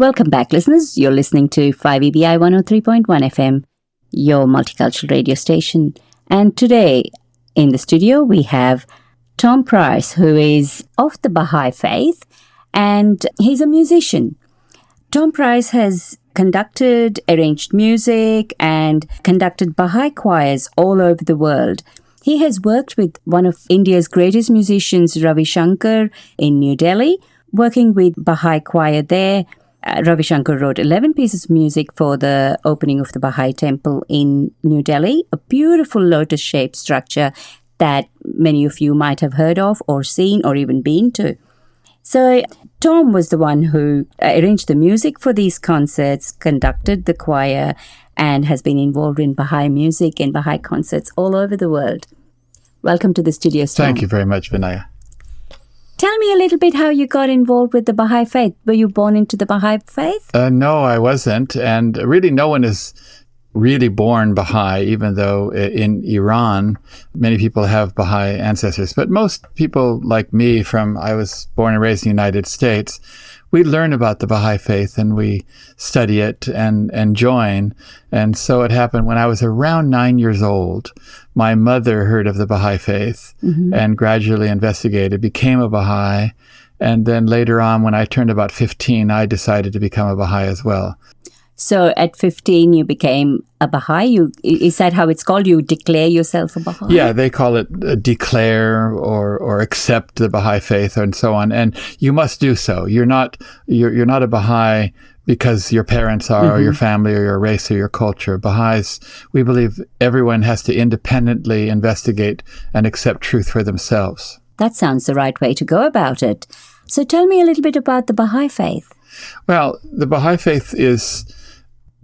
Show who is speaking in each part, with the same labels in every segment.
Speaker 1: Welcome back, listeners. You're listening to 5EBI 103.1 FM, your multicultural radio station. And today in the studio, we have Tom Price, who is of the Baha'i Faith, and he's a musician. Tom Price has conducted, arranged music, and conducted Baha'i choirs all over the world. He has worked with one of India's greatest musicians, Ravi Shankar, in New Delhi, working with Baha'i choir there. Ravi Shankar wrote 11 pieces of music for the opening of the Baha'i temple in New Delhi, a beautiful lotus-shaped structure that many of you might have heard of or seen or even been to. So Tom was the one who arranged the music for these concerts, conducted the choir, and has been involved in Baha'i music and Baha'i concerts all over the world. Welcome to the studio, Tom.
Speaker 2: Thank you very much, Vinaya.
Speaker 1: Tell me a little bit how you got involved with the Baha'i Faith. Were you born into the Baha'i Faith?
Speaker 2: No, I wasn't. And really, no one is really born Baha'i, even though in Iran, many people have Baha'i ancestors. But most people like me I was born and raised in the United States, we learn about the Baha'i Faith and we study it and join. And so it happened when I was around 9 years old. My mother heard of the Baha'i Faith and gradually investigated, became a Baha'i. And then later on, when I turned about 15, I decided to become a Baha'i as well.
Speaker 1: So at 15, you became a Baha'i? Is that how it's called? You declare yourself a Baha'i?
Speaker 2: Yeah, they call it declare or accept the Baha'i Faith and so on. And you must do so. You're not a Baha'i because your parents are, or your family, or your race, or your culture. Baha'is, we believe everyone has to independently investigate and accept truth for themselves.
Speaker 1: That sounds the right way to go about it. So tell me a little bit about the Baha'i Faith.
Speaker 2: Well, the Baha'i Faith is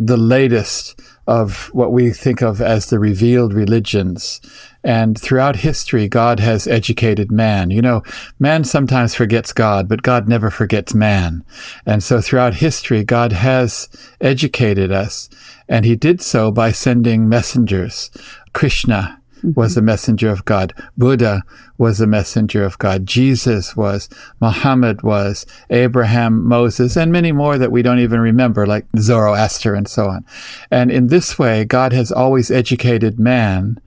Speaker 2: the latest of what we think of as the revealed religions. And throughout history, God has educated man. You know, man sometimes forgets God, but God never forgets man. And so throughout history, God has educated us, and he did so by sending messengers. Krishna was a messenger of God. Buddha was a messenger of God. Jesus was. Muhammad was. Abraham, Moses, and many more that we don't even remember, like Zoroaster and so on. And in this way, God has always educated man.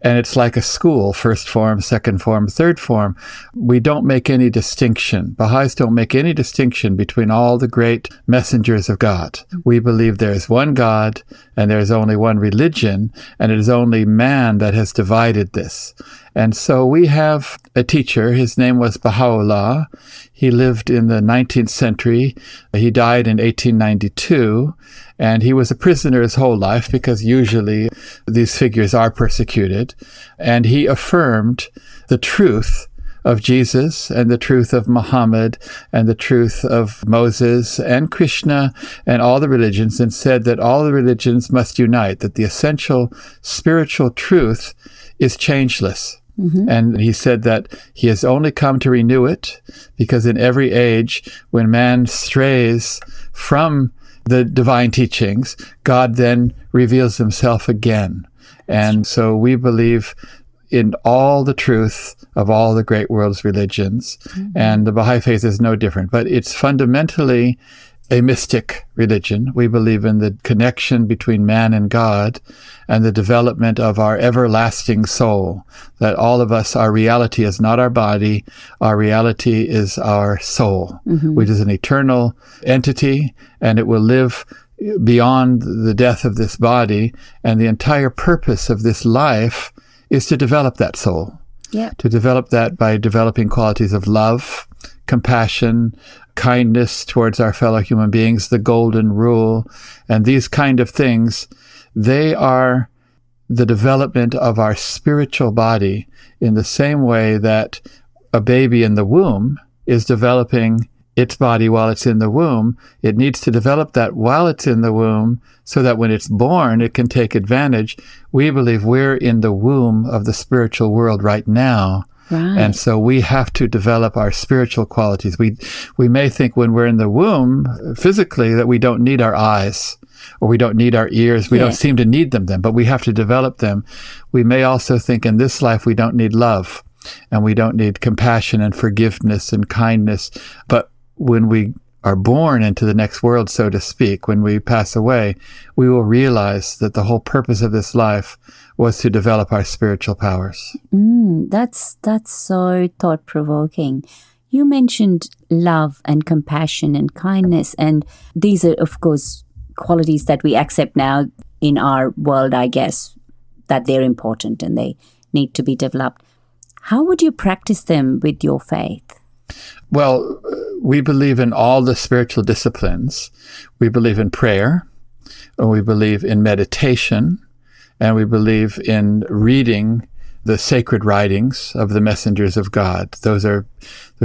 Speaker 2: And it's like a school, first form, second form, third form. We don't make any distinction. Baha'is don't make any distinction between all the great messengers of God. We believe there is one God and there is only one religion, and it is only man that has divided this. And so we have a teacher. His name was Bahá'u'lláh. He lived in the 19th century. He died in 1892. And he was a prisoner his whole life because usually these figures are persecuted. And he affirmed the truth of Jesus and the truth of Muhammad and the truth of Moses and Krishna and all the religions, and said that all the religions must unite, that the essential spiritual truth is changeless. And he said that he has only come to renew it because in every age, when man strays from the divine teachings, God then reveals himself again. And so we believe in all the truth of all the great world's religions. And the Baha'i Faith is no different, but it's fundamentally a mystic religion. We believe in the connection between man and God and the development of our everlasting soul, that all of us, our reality is not our body, our reality is our soul, which is an eternal entity, and it will live beyond the death of this body, and the entire purpose of this life is to develop that soul, to develop that by developing qualities of love, compassion, kindness towards our fellow human beings, the golden rule, and these kind of things. They are the development of our spiritual body in the same way that a baby in the womb is developing its body while it's in the womb. It needs to develop that while it's in the womb so that when it's born, it can take advantage. We believe we're in the womb of the spiritual world right now.
Speaker 1: Right.
Speaker 2: And so we have to develop our spiritual qualities. We may think when we're in the womb physically that we don't need our eyes or we don't need our ears. We don't seem to need them then, but we have to develop them. We may also think in this life we don't need love and we don't need compassion and forgiveness and kindness. But when we are born into the next world, so to speak, when we pass away, we will realize that the whole purpose of this life was to develop our spiritual powers.
Speaker 1: That's so thought-provoking. You mentioned love and compassion and kindness, and these are, of course, qualities that we accept now in our world, I guess, that they're important and they need to be developed. How would you practice them with your faith?
Speaker 2: Well, we believe in all the spiritual disciplines. We believe in prayer, and we believe in meditation, and we believe in reading the sacred writings of the messengers of God. They're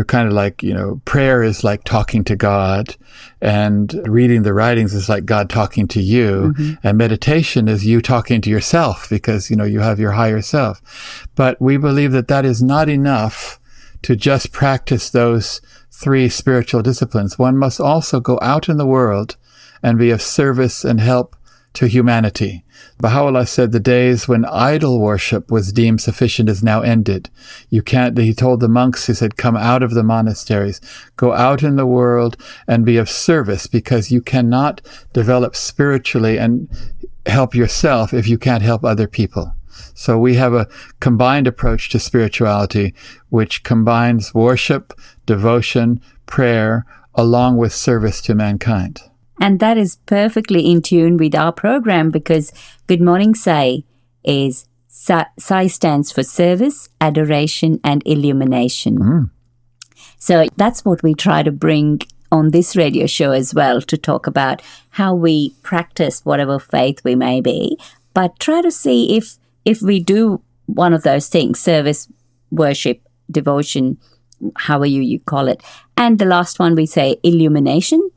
Speaker 2: kind of like, prayer is like talking to God, and reading the writings is like God talking to you, and meditation is you talking to yourself because, you have your higher self. But we believe that that is not enough to just practice those three spiritual disciplines. One must also go out in the world and be of service and help to humanity. Bahá'u'lláh said the days when idol worship was deemed sufficient is now ended. He told the monks, he said, come out of the monasteries, go out in the world and be of service, because you cannot develop spiritually and help yourself if you can't help other people. So we have a combined approach to spirituality, which combines worship, devotion, prayer, along with service to mankind.
Speaker 1: And that is perfectly in tune with our program, because Good Morning Sai is, Sai stands for service, adoration, and illumination. So that's what we try to bring on this radio show as well, to talk about how we practice whatever faith we may be, but try to see if we do one of those things, service, worship, devotion, however you call it. And the last one we say illumination.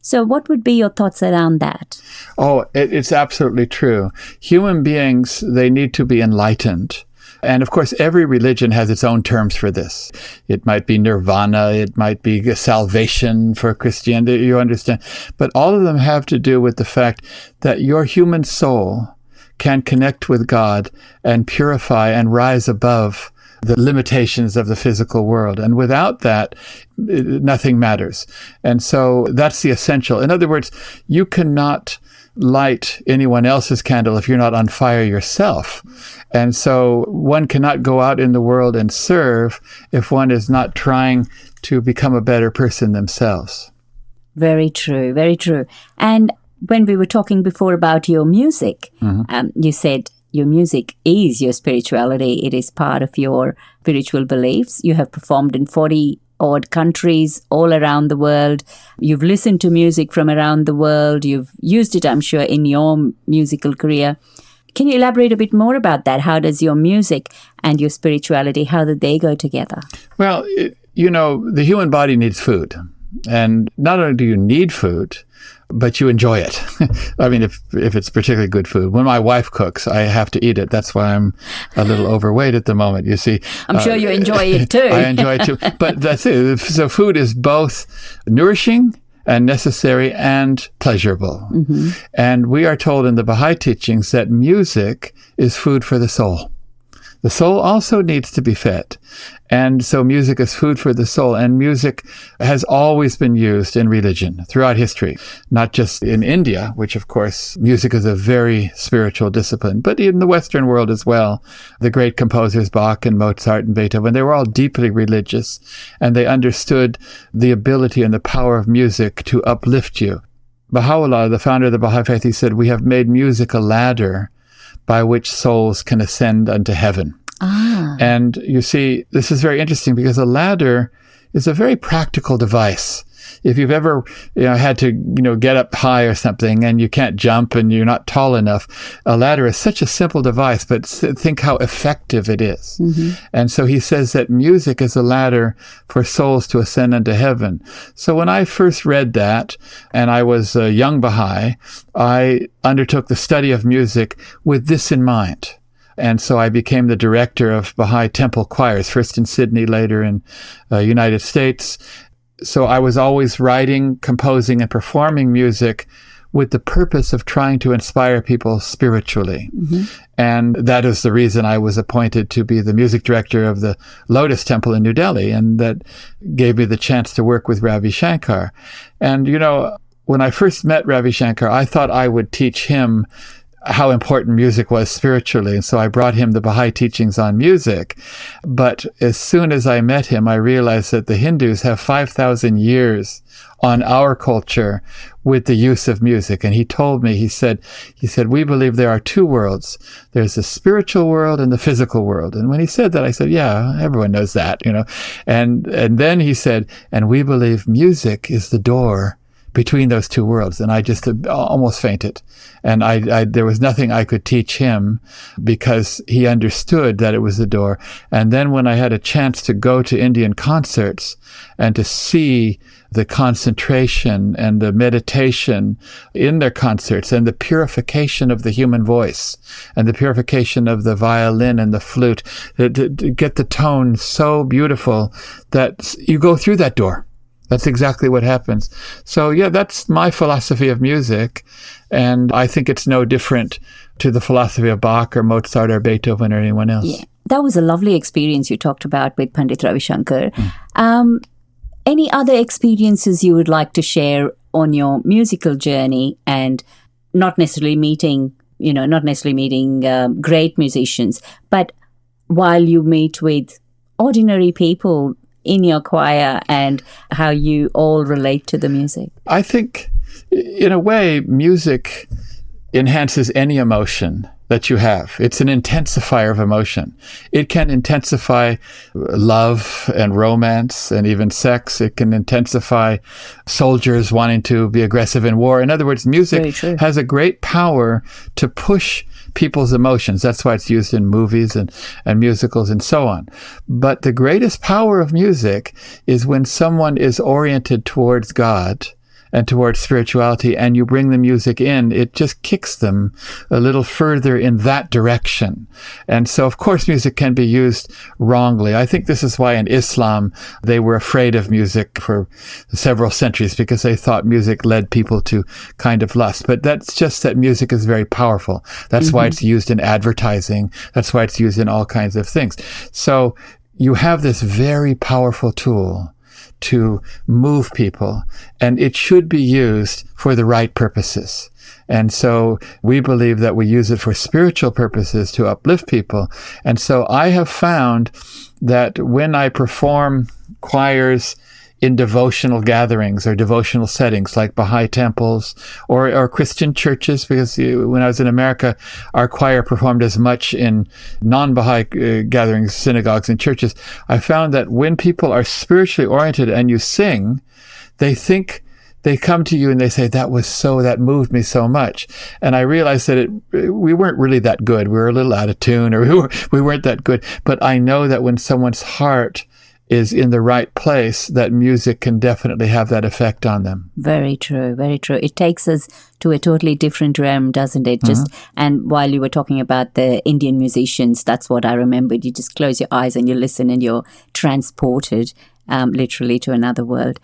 Speaker 1: So what would be your thoughts around that?
Speaker 2: Oh, it's absolutely true. Human beings, they need to be enlightened. And of course, every religion has its own terms for this. It might be nirvana, it might be salvation for Christianity, you understand. But all of them have to do with the fact that your human soul can connect with God and purify and rise above the limitations of the physical world. And without that, nothing matters. And so that's the essential. In other words, you cannot light anyone else's candle if you're not on fire yourself. And so one cannot go out in the world and serve if one is not trying to become a better person themselves.
Speaker 1: Very true, very true. And when we were talking before about your music, you said your music is your spirituality. It is part of your spiritual beliefs. You have performed in 40-odd countries all around the world. You've listened to music from around the world. You've used it, I'm sure, in your musical career. Can you elaborate a bit more about that? How does your music and your spirituality, how do they go together?
Speaker 2: Well, the human body needs food. And not only do you need food, but you enjoy it. I mean, if it's particularly good food. When my wife cooks, I have to eat it. That's why I'm a little overweight at the moment, you see.
Speaker 1: I'm sure you enjoy it too.
Speaker 2: I enjoy it too. But that's it. So food is both nourishing and necessary and pleasurable. And we are told in the Baha'i teachings that music is food for the soul. The soul also needs to be fed. And so music is food for the soul. And music has always been used in religion throughout history, not just in India, which of course music is a very spiritual discipline, but in the Western world as well. The great composers Bach and Mozart and Beethoven, they were all deeply religious, and they understood the ability and the power of music to uplift you. Baha'u'lláh, the founder of the Bahi Faith, he said, "We have made music a ladder by which souls can ascend unto heaven." And you see, this is very interesting because a ladder is a very practical device. If you've ever had to get up high or something and you can't jump and you're not tall enough, a ladder is such a simple device, but think how effective it is. And so he says that music is a ladder for souls to ascend unto heaven. So when I first read that, and I was a young Baha'i, I undertook the study of music with this in mind. And so I became the director of Baha'i temple choirs, first in Sydney, later in United States. So I was always writing, composing, and performing music with the purpose of trying to inspire people spiritually.
Speaker 1: Mm-hmm.
Speaker 2: And that is the reason I was appointed to be the music director of the Lotus Temple in New Delhi. And that gave me the chance to work with Ravi Shankar. And, when I first met Ravi Shankar, I thought I would teach him how important music was spiritually. And so I brought him the Baha'i teachings on music. But as soon as I met him, I realized that the Hindus have 5,000 years on our culture with the use of music. And he told me, he said, we believe there are two worlds. There's the spiritual world and the physical world. And when he said that, I said, yeah, everyone knows that, And then he said, and we believe music is the door between those two worlds. And I just almost fainted. And I there was nothing I could teach him because he understood that it was the door. And then when I had a chance to go to Indian concerts and to see the concentration and the meditation in their concerts and the purification of the human voice and the purification of the violin and the flute, to get the tone so beautiful that you go through that door. That's exactly what happens. So yeah, that's my philosophy of music. And I think it's no different to the philosophy of Bach or Mozart or Beethoven or anyone else.
Speaker 1: Yeah, that was a lovely experience you talked about with Pandit Ravi Shankar. Any other experiences you would like to share on your musical journey, and not necessarily meeting great musicians, but while you meet with ordinary people in your choir and how you all relate to the music?
Speaker 2: I think, in a way, music enhances any emotion that you have. It's an intensifier of emotion. It can intensify love and romance and even sex. It can intensify soldiers wanting to be aggressive in war. In other words, music has a great power to push people's emotions. That's why it's used in movies and musicals and so on. But the greatest power of music is when someone is oriented towards God and towards spirituality, and you bring the music in, it just kicks them a little further in that direction. And so, of course, music can be used wrongly. I think this is why in Islam, they were afraid of music for several centuries, because they thought music led people to kind of lust. But that's just that music is very powerful. That's why it's used in advertising. That's why it's used in all kinds of things. So you have this very powerful tool to move people, and it should be used for the right purposes. And so we believe that we use it for spiritual purposes to uplift people. And so I have found that when I perform choirs in devotional gatherings or devotional settings like Baha'i temples or Christian churches, because when I was in America, our choir performed as much in non-Baha'i gatherings, synagogues and churches. I found that when people are spiritually oriented and you sing, they come to you and they say, that moved me so much. And I realized that we weren't really that good. We were a little out of tune, or we weren't that good. But I know that when someone's heart is in the right place, that music can definitely have that effect on them.
Speaker 1: Very true, very true. It takes us to a totally different realm, doesn't it? And while you were talking about the Indian musicians, that's what I remembered. You just close your eyes and you listen and you're transported literally to another world.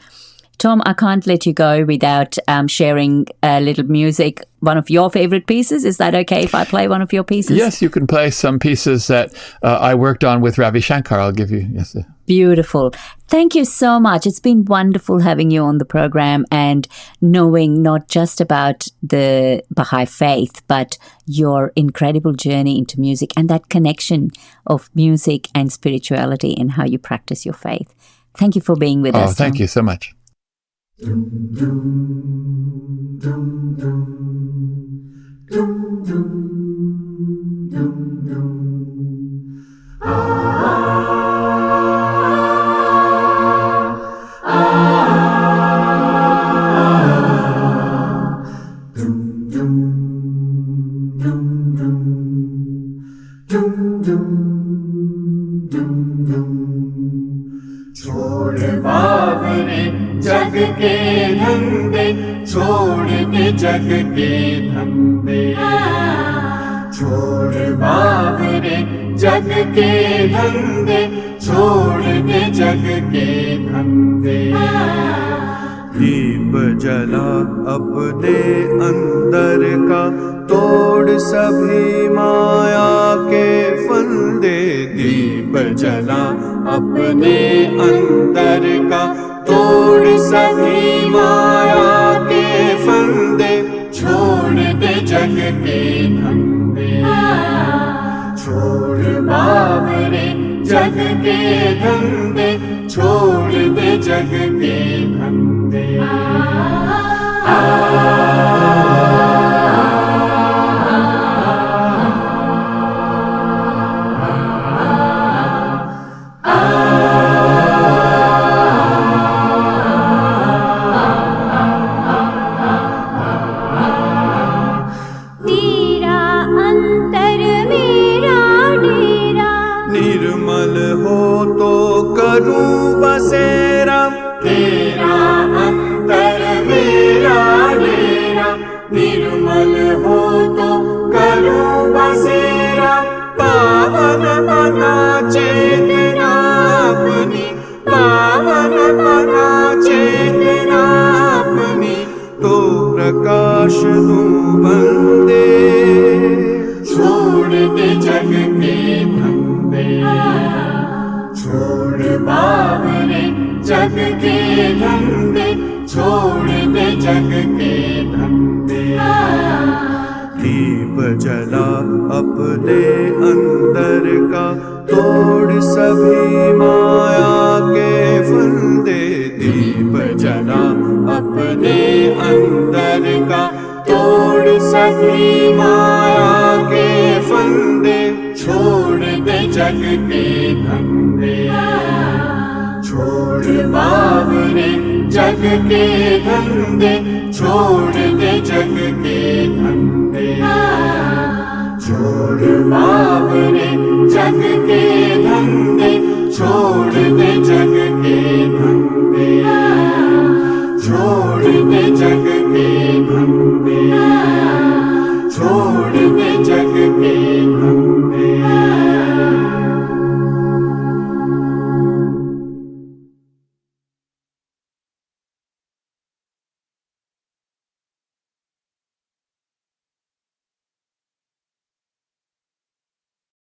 Speaker 1: Tom, I can't let you go without sharing a little music, one of your favorite pieces. Is that okay if I play one of your pieces?
Speaker 2: Yes, you can play some pieces that I worked on with Ravi Shankar. I'll give you. Yes.
Speaker 1: Beautiful. Thank you so much. It's been wonderful having you on the program and knowing not just about the Baha'i Faith, but your incredible journey into music and that connection of music and spirituality and how you practice your faith. Thank you for being with us, Tom.
Speaker 2: Thank you so much.
Speaker 3: जग के धंधे छोड़ दे जग के धंधे छोड़ बावरे जग के धंधे छोड़ दे जग के धंधे दीप जला अपने अंदर का, तोड़ सभी माया के फंदे। दीप जला अपने अंदर का, तोड़ सभी माया के फंदे। छोड़ दे जग के धंधे, छोड़ बावरे जग के धंधे, छोड़ दे जग के धंधे। करूं बसेरा, तेरा अंतर मेरा डेरा। निर्मल हो तो करूं बसेरा, पावन बना चेतना अपनी, पावन बना चेतना अपनी। तो प्रकाश दूं बंदे, छोड़ दे जग के धंधे। छोड़ बावरे जग के धंधे, छोड़ दे जग के धंधे। दीप जला अपने अंदर का, तोड़ सभी माया के फंदे। दीप जला अपने अंदर का, तोड़ सभी माया के फंदे। छोड़ दे जग के धंधे, छोड़ बावरे जग के धंधे, छोड़ दे जग के धंधे। छोड़ बावरे जग के धंधे, छोड़ दे जग के धंधे। छोड़ दे जग के